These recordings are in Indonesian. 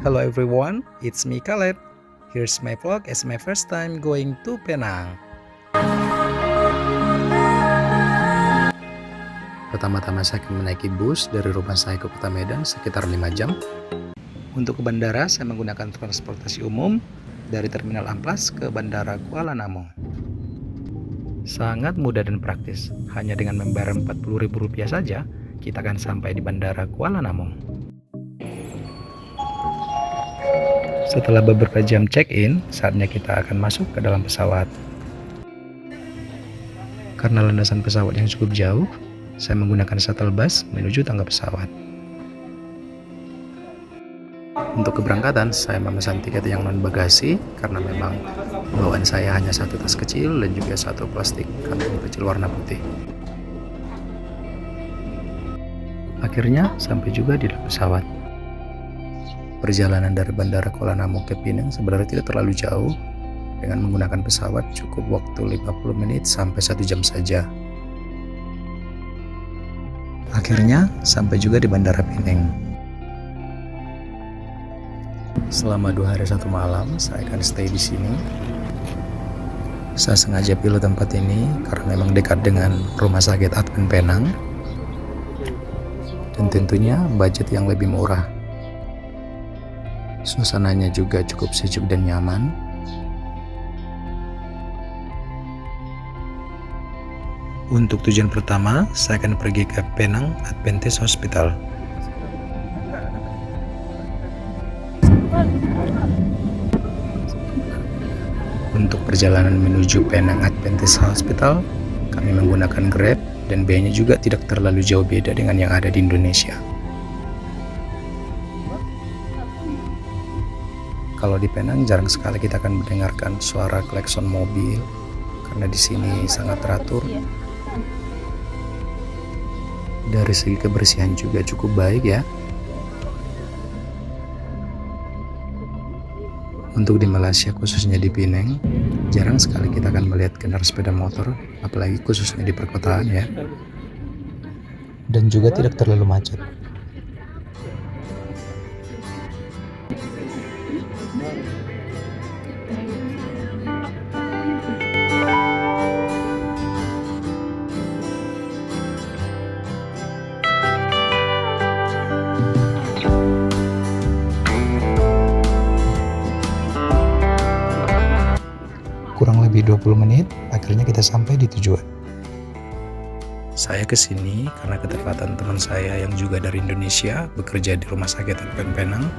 Hello everyone, it's me Caleb. Here's my vlog as my first time going to Penang. Pertama-tama saya akan menaiki bus dari rumah saya ke kota Medan sekitar 5 jam. Untuk ke bandara saya menggunakan transportasi umum dari Terminal Amplas ke Bandara Kuala Namu. Sangat mudah dan praktis, hanya dengan membayar Rp40.000 saja, kita akan sampai di Bandara Kuala Namu. Setelah beberapa jam check-in, saatnya kita akan masuk ke dalam pesawat. Karena landasan pesawat yang cukup jauh, saya menggunakan shuttle bus menuju tangga pesawat. Untuk keberangkatan, saya memesan tiket yang non-bagasi karena memang bawaan saya hanya satu tas kecil dan juga satu plastik kantong kecil warna putih. Akhirnya sampai juga di dalam pesawat. Perjalanan dari Bandara Kuala Namu ke Penang sebenarnya tidak terlalu jauh. Dengan menggunakan pesawat cukup waktu 50 menit sampai 1 jam saja. Akhirnya sampai juga di Bandara Penang. Selama 2 hari 1 malam saya akan stay di sini. Saya sengaja pilih tempat ini karena memang dekat dengan Rumah Sakit Advent Penang dan tentunya budget yang lebih murah. Suasananya juga cukup sejuk dan nyaman. Untuk tujuan pertama, saya akan pergi ke Penang Adventist Hospital. Untuk perjalanan menuju Penang Adventist Hospital, kami menggunakan Grab dan biayanya juga tidak terlalu jauh beda dengan yang ada di Indonesia. Kalau di Penang jarang sekali kita akan mendengarkan suara klakson mobil karena di sini sangat teratur. Dari segi kebersihan juga cukup baik ya. Untuk di Malaysia khususnya di Penang, jarang sekali kita akan melihat kendaraan sepeda motor, apalagi khususnya di perkotaan ya. Dan juga tidak terlalu macet. Kurang lebih 20 menit, akhirnya kita sampai di tujuan. Saya kesini karena ketepatan teman saya yang juga dari Indonesia bekerja di Rumah Sakit Advent Penang.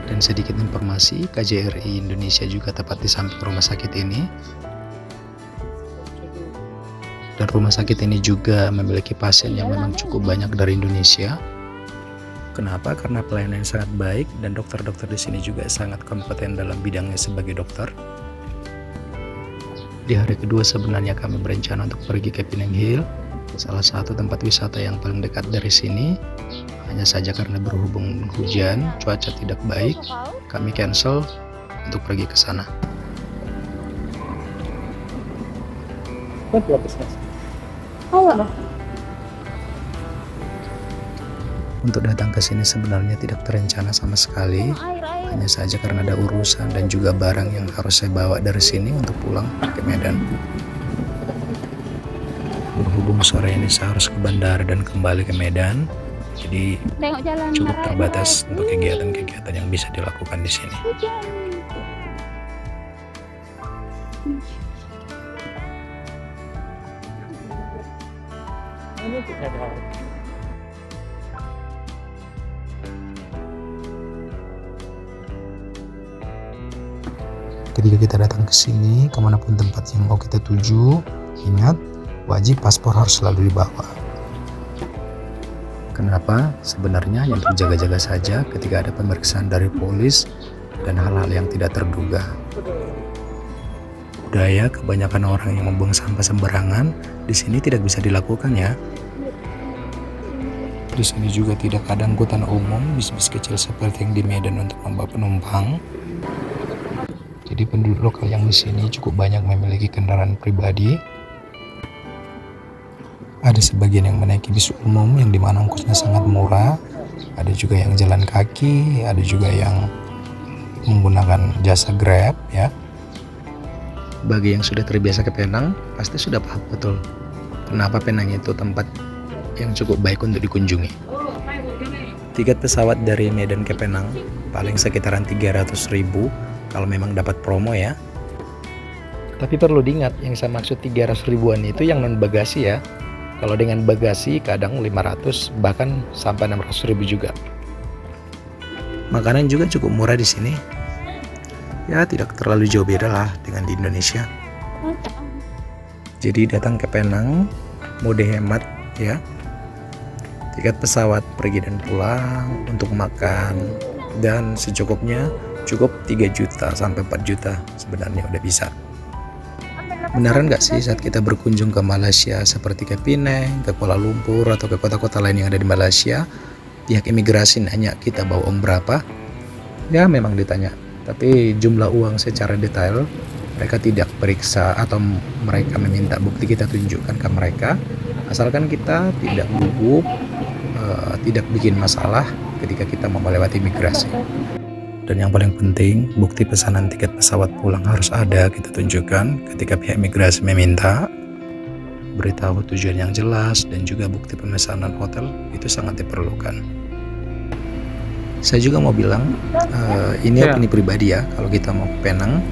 Dan sedikit informasi, KJRI Indonesia juga tepat di samping rumah sakit ini. Dan rumah sakit ini juga memiliki pasien yang memang cukup banyak dari Indonesia. Kenapa? Karena pelayanan yang sangat baik dan dokter-dokter di sini juga sangat kompeten dalam bidangnya sebagai dokter. Di hari kedua sebenarnya kami berencana untuk pergi ke Penang Hill, salah satu tempat wisata yang paling dekat dari sini. Hanya saja karena berhubung hujan, cuaca tidak baik, kami cancel untuk pergi ke sana. Untuk datang ke sini sebenarnya tidak terencana sama sekali, hanya saja karena ada urusan dan juga barang yang harus saya bawa dari sini untuk pulang ke Medan. Berhubung sore ini saya harus ke bandara dan kembali ke Medan, jadi cukup terbatas untuk kegiatan-kegiatan yang bisa dilakukan di sini. Ketika kita datang ke sini, kemanapun tempat yang mau kita tuju, ingat, wajib paspor harus selalu dibawa. Kenapa? Sebenarnya yang terjaga-jaga saja ketika ada pemeriksaan dari polis dan hal-hal yang tidak terduga. Budaya kebanyakan orang yang membuang sampah sembarangan di sini tidak bisa dilakukan ya. Di sini juga tidak ada angkutan umum, bis-bis kecil seperti yang di Medan untuk membawa penumpang. Jadi penduduk lokal yang di sini cukup banyak memiliki kendaraan pribadi. Ada sebagian yang menaiki bis umum yang dimana ongkosnya sangat murah. Ada juga yang jalan kaki, ada juga yang menggunakan jasa Grab ya. Bagi yang sudah terbiasa ke Penang, pasti sudah paham betul kenapa Penang itu tempat yang cukup baik untuk dikunjungi. Tiket pesawat dari Medan ke Penang paling sekitaran 300.000 kalau memang dapat promo ya. Tapi perlu diingat, yang saya maksud 300 ribuan itu yang non bagasi ya. Kalau dengan bagasi kadang 500 bahkan sampai 600 ribu juga. Makanan juga cukup murah di sini. Ya tidak terlalu jauh beda lah dengan di Indonesia. Jadi datang ke Penang mode hemat ya. Tiket pesawat pergi dan pulang, untuk makan dan secukupnya cukup 3 juta sampai 4 juta sebenarnya udah bisa. Beneran nggak sih saat kita berkunjung ke Malaysia seperti ke Penang, ke Kuala Lumpur atau ke kota-kota lain yang ada di Malaysia, pihak imigrasi nanya kita bawa uang berapa? Ya memang ditanya, tapi jumlah uang secara detail mereka tidak periksa atau mereka meminta bukti kita tunjukkan ke mereka, asalkan kita tidak gugup, tidak bikin masalah ketika kita mau melewati imigrasi. Dan yang paling penting, bukti pesanan tiket pesawat pulang harus ada kita tunjukkan ketika pihak imigrasi meminta. Beritahu tujuan yang jelas dan juga bukti pemesanan hotel itu sangat diperlukan. Saya juga mau bilang, ini opini pribadi ya, kalau kita mau ke Penang,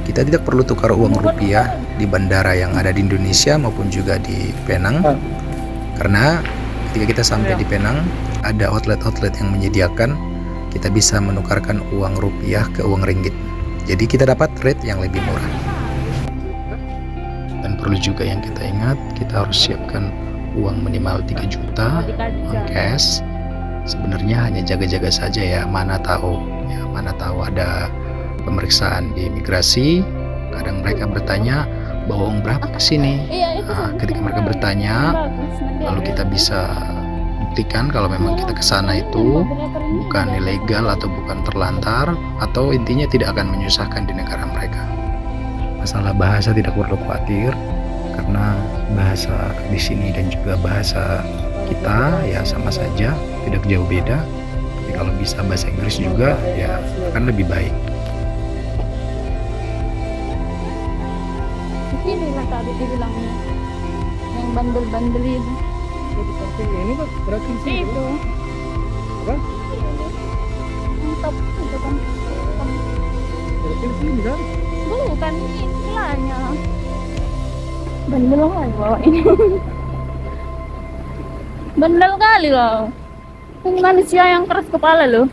kita tidak perlu tukar uang rupiah di bandara yang ada di Indonesia maupun juga di Penang. Karena ketika kita sampai di Penang, ada outlet-outlet yang menyediakan kita bisa menukarkan uang rupiah ke uang ringgit. Jadi kita dapat rate yang lebih murah. Dan perlu juga yang kita ingat, kita harus siapkan uang minimal 3 juta uang cash. Sebenarnya hanya jaga-jaga saja ya, mana tahu ada pemeriksaan di imigrasi. Kadang mereka bertanya, bawa uang berapa ke sini? Nah, ketika mereka bertanya, lalu kita bisa buktikan kalau memang kita ke sana itu bukan ilegal atau bukan terlantar, atau intinya tidak akan menyusahkan di negara mereka. Masalah bahasa tidak perlu khawatir, karena bahasa di sini dan juga bahasa kita ya sama saja, tidak jauh beda. Tapi kalau bisa bahasa Inggris juga ya akan lebih baik. Ini lah tadi dibilangnya yang bandel-bandel itu. Jadi seperti ini kok berarti sih Itu. apa? Mantap itu kan. Berarti sini kan? Bukan ini istilahnya. Bandel kali bawa ini. Bandel kali loh. Ini manusia yang keras kepala loh.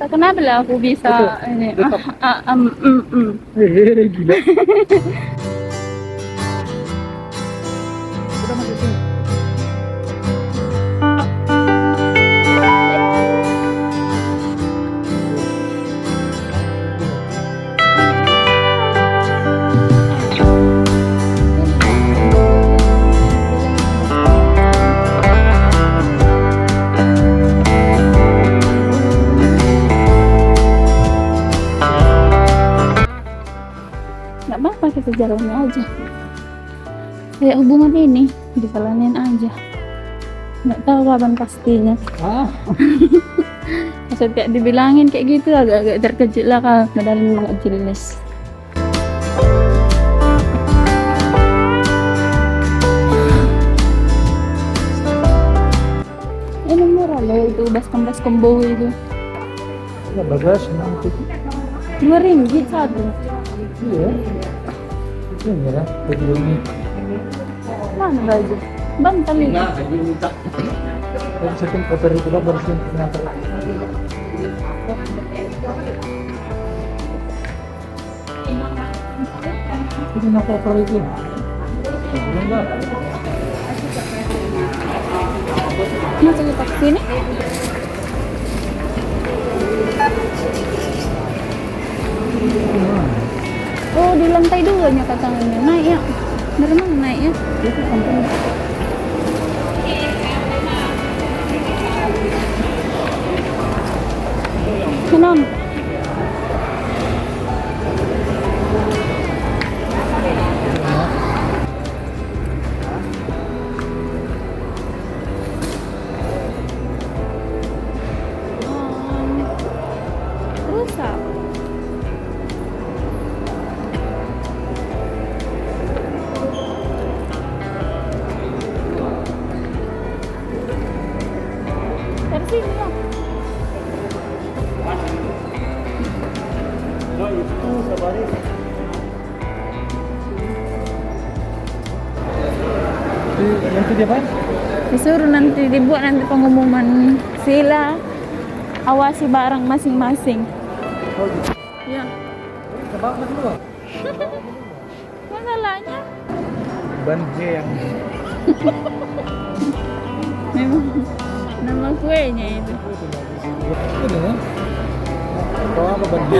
Tak kenapa lah aku bisa ini. Gila. Udah masuk sini. Nggak apa-apa, kita jalani aja. Kayak hubungan ini dijalanin aja. Nggak tahu kapan pastinya. Maksud kayak dibilangin kayak gitu agak-agak terkejut lah kalau medalin nggak jelas. Ini murah loh itu baskom bau itu. Ya bagas nanti. RM2 satu. Iya. Itu ya, begini. Mana baju? Bantal ini. Dari setting koper itu lah baru ternyata. Ini nak koper itu. Enggak. Masuk ke taksi ini? Oh, di lantai 2-nya katanya. Naik ya. Dari mana naiknya? Itu sampai. Kenapa? Nanti dia apa? Disuruh nanti dibuat nanti pengumuman. Sila awasi barang masing-masing. Oh gitu. Ya, Kebab masih dulu. masalahnya Ban J yang memang nama kuenya itu. itu nih. Kau apa ban J?